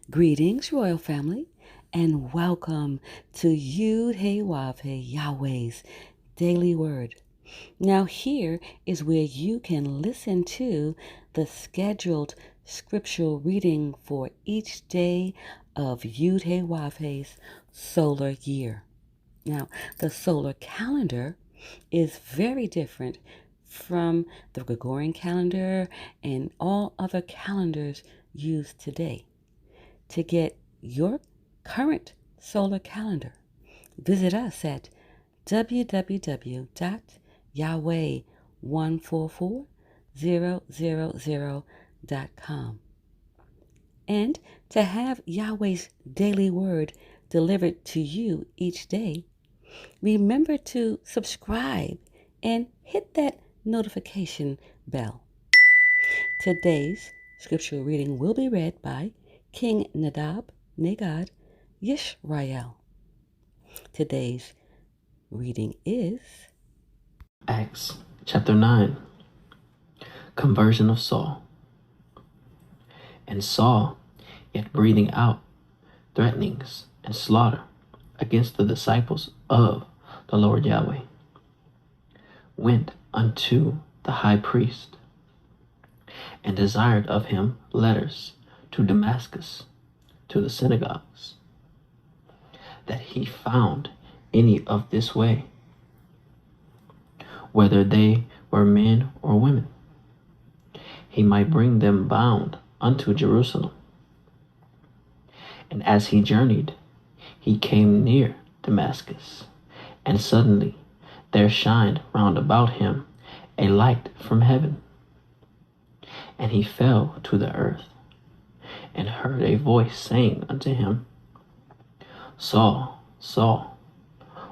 Greetings, royal family, and welcome to Yahweh, Yahweh's Daily Word. Now, here is where you can listen to the scheduled scriptural reading for each day of Yahweh's solar year. Now, the solar calendar is very different from the Gregorian calendar and all other calendars used today. To get your current solar calendar, visit us at www.yahweh144000.com. And to have Yahweh's daily word delivered to you each day, remember to subscribe and hit that notification bell. Today's scriptural reading will be read by King Nagad Yishrael. Today's reading is Acts chapter 9. Conversion of Saul. And Saul, yet breathing out threatenings and slaughter against the disciples of the Lord Yahweh, went unto the high priest, and desired of him letters to Damascus, to the synagogues, that he found any of this way, whether they were men or women, he might bring them bound unto Jerusalem. And as he journeyed, he came near Damascus, and suddenly there shined round about him a light from heaven. And he fell to the earth, and heard a voice saying unto him, Saul, Saul,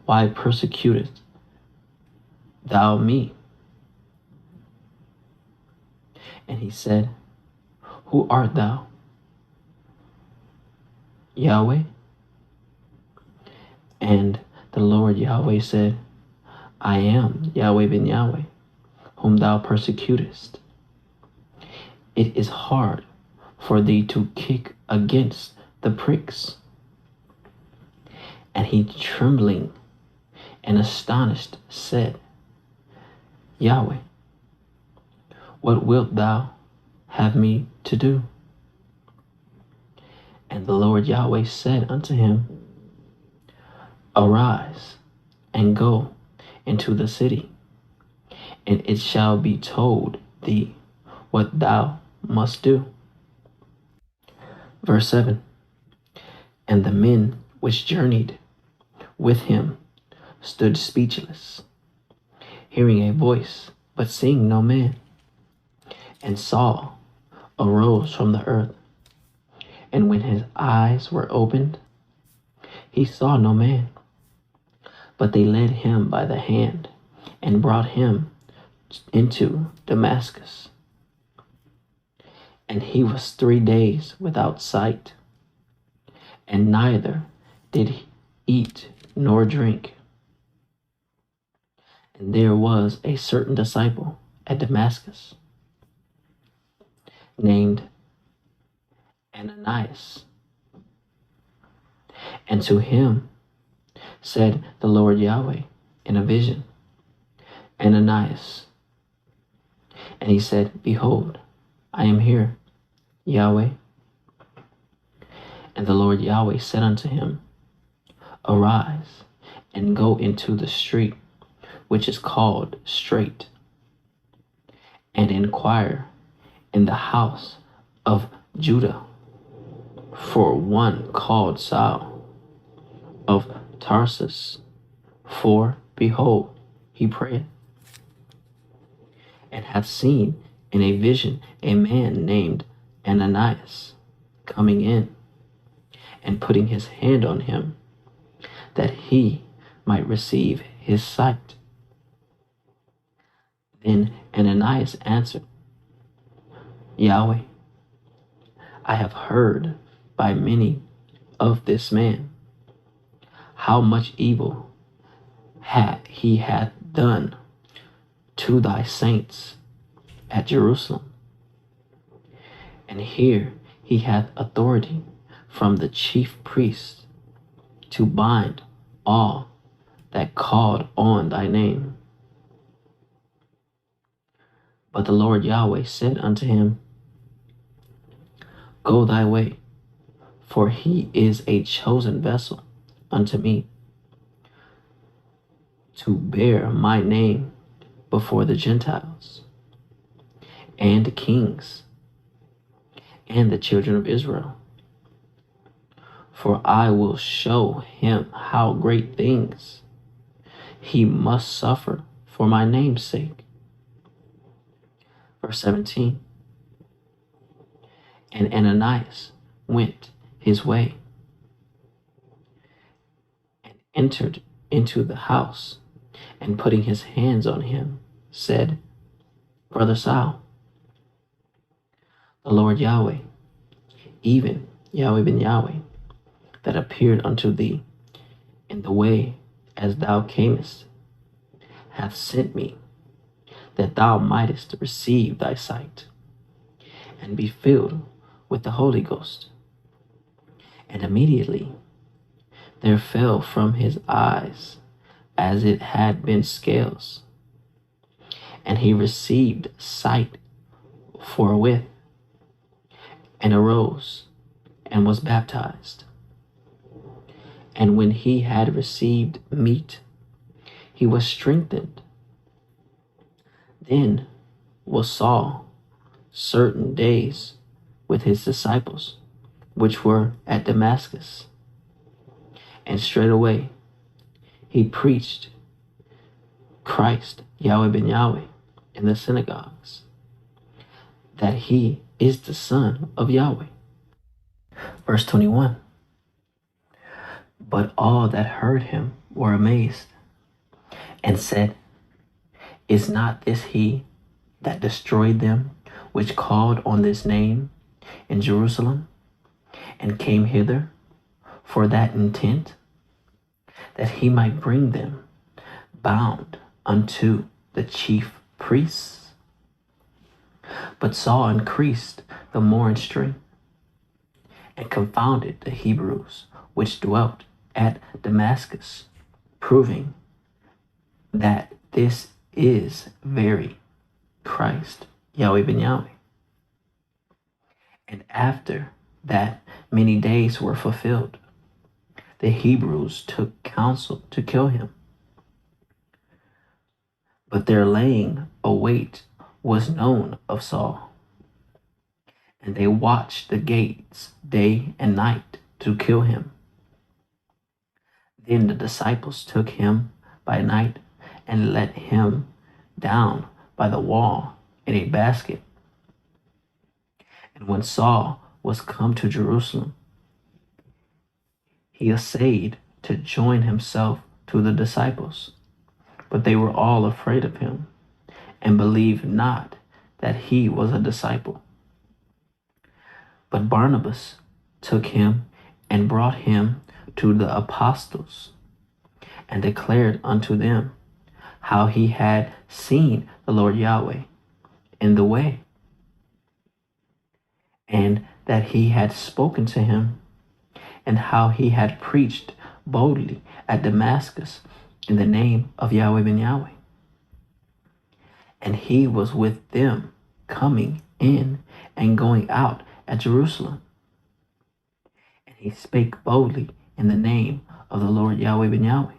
why persecutest thou me? And he said, Who art thou? Yahweh? And the Lord Yahweh said, I am Yahweh ben Yahweh, whom thou persecutest. It is hard for thee to kick against the pricks. And he, trembling and astonished, said, Yahweh, what wilt thou have me to do? And the Lord Yahweh said unto him, Arise and go into the city, and it shall be told thee what thou must do. Verse 7. And the men which journeyed with him stood speechless, hearing a voice, but seeing no man. And Saul arose from the earth, and when his eyes were opened, he saw no man. But they led him by the hand and brought him into Damascus. And he was 3 days without sight, and neither did he eat nor drink. And there was a certain disciple at Damascus, named Ananias. And to him said the Lord Yahweh in a vision, Ananias. And he said, Behold, I am here, Yahweh. And the Lord Yahweh said unto him, Arise and go into the street which is called Straight, and inquire in the house of Judah for one called Saul of Tarsus, for behold, he prayed, and hath seen in a vision a man named Ananias coming in, and putting his hand on him, that he might receive his sight. Then Ananias answered, Yahweh, I have heard by many of this man, how much evil he hath done to thy saints at Jerusalem. And here he hath authority from the chief priests to bind all that called on thy name. But the Lord Yahweh said unto him, Go thy way, for he is a chosen vessel unto me, to bear my name before the Gentiles, and kings, and the children of Israel. For I will show him how great things he must suffer for my name's sake. Verse 17. And Ananias went his way and entered into the house, and putting his hands on him, said, Brother Saul, the Lord Yahweh, even Yahweh ben Yahweh, that appeared unto thee in the way as thou camest, hath sent me, that thou mightest receive thy sight, and be filled with the Holy Ghost. And immediately there fell from his eyes as it had been scales, and he received sight forthwith, and arose, and was baptized. And when he had received meat, he was strengthened. Then was Saul certain days with his disciples, which were at Damascus. And straightway he preached Christ, Yahweh ben Yahweh, in the synagogues, that he is the Son of Yahweh. Verse 21. But all that heard him were amazed, and said, Is not this he that destroyed them which called on this name in Jerusalem, and came hither for that intent, that he might bring them bound unto the chief priests? But Saul increased the more in strength, and confounded the Hebrews which dwelt at Damascus, proving that this is very Christ, Yahweh ben Yahweh. And after that many days were fulfilled, the Hebrews took counsel to kill him. But their laying await was known of Saul, and they watched the gates day and night to kill him. Then the disciples took him by night and let him down by the wall in a basket. And when Saul was come to Jerusalem, he essayed to join himself to the disciples, but they were all afraid of him, and believed not that he was a disciple. But Barnabas took him and brought him to the apostles, and declared unto them how he had seen the Lord Yahweh in the way, and that he had spoken to him, and how he had preached boldly at Damascus in the name of Yahweh ben Yahweh. And he was with them, coming in and going out at Jerusalem. And he spake boldly in the name of the Lord Yahweh ben Yahweh,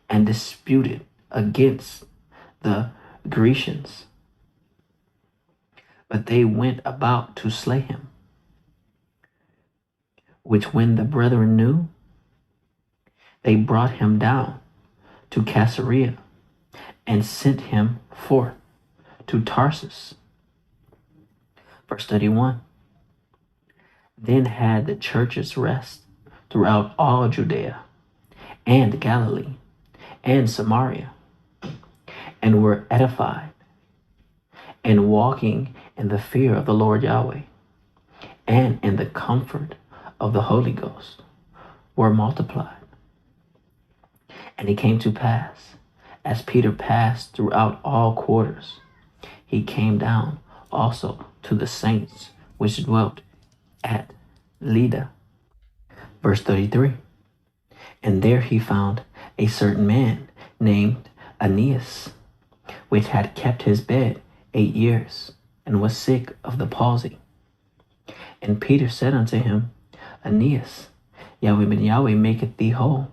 and disputed against the Grecians. But they went about to slay him, which when the brethren knew, they brought him down to Caesarea, and sent him forth to Tarsus. Verse 31. Then had the churches rest throughout all Judea and Galilee and Samaria, and were edified, and walking in the fear of the Lord Yahweh, and in the comfort of the Holy Ghost, were multiplied. And it came to pass, as Peter passed throughout all quarters, he came down also to the saints which dwelt at Lydda. Verse 33. And there he found a certain man named Aeneas, which had kept his bed 8 years, and was sick of the palsy. And Peter said unto him, Aeneas, Yahweh maketh thee whole.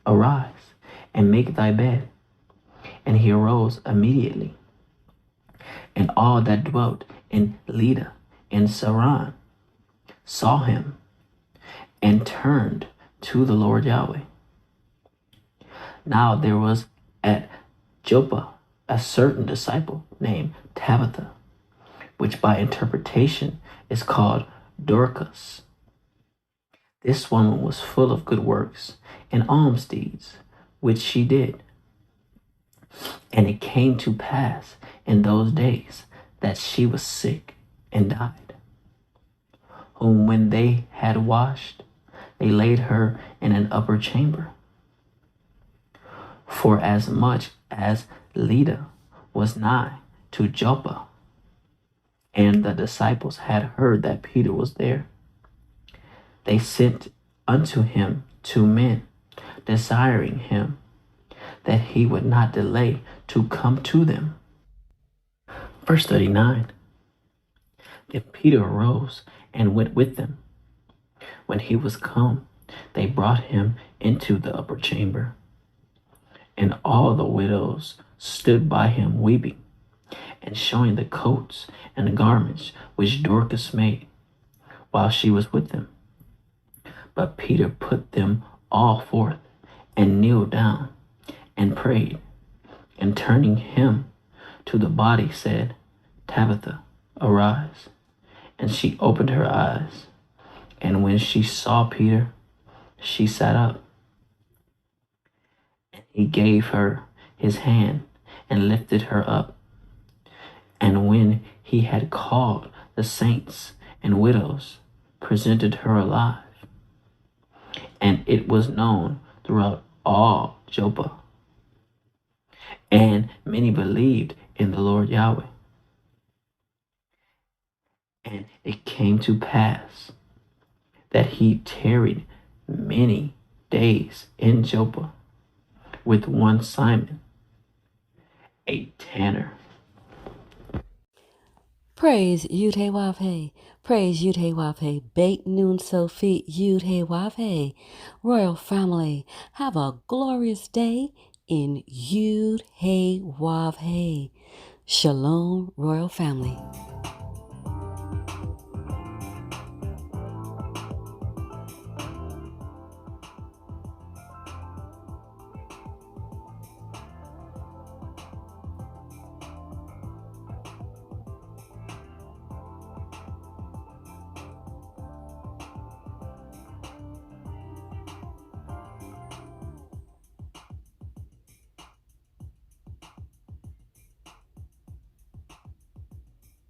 Arise, and make thy bed. And he arose immediately. And all that dwelt in Lydda and Saron saw him, and turned to the Lord Yahweh. Now there was at Joppa a certain disciple named Tabitha, which by interpretation is called Dorcas. This woman was full of good works and alms deeds, which she did. And it came to pass in those days that she was sick and died, whom when they had washed, they laid her in an upper chamber. For as much as Lydda was nigh to Joppa, and the disciples had heard that Peter was there, they sent unto him 2 men, desiring him that he would not delay to come to them. Verse 39. Then Peter arose and went with them. When he was come, they brought him into the upper chamber. And all the widows stood by him weeping, and showing the coats and the garments which Dorcas made, while she was with them. But Peter put them all forth, and kneeled down, and prayed, and turning him to the body said, Tabitha, arise. And she opened her eyes, and when she saw Peter, she sat up. And he gave her his hand, and lifted her up. And when he had called the saints and widows, presented her alive. And it was known throughout all Joppa. And many believed in the Lord Yahweh. And it came to pass that he tarried many days in Joppa with one Simon, a tanner. Praise Yud-Heh-Wav-Heh. Praise Yud-Heh-Wav-Heh. Beit Nun Sophie Yud-Heh-Wav-Heh. Royal family, have a glorious day in Yud-Heh-Wav-Heh. Shalom, Royal family.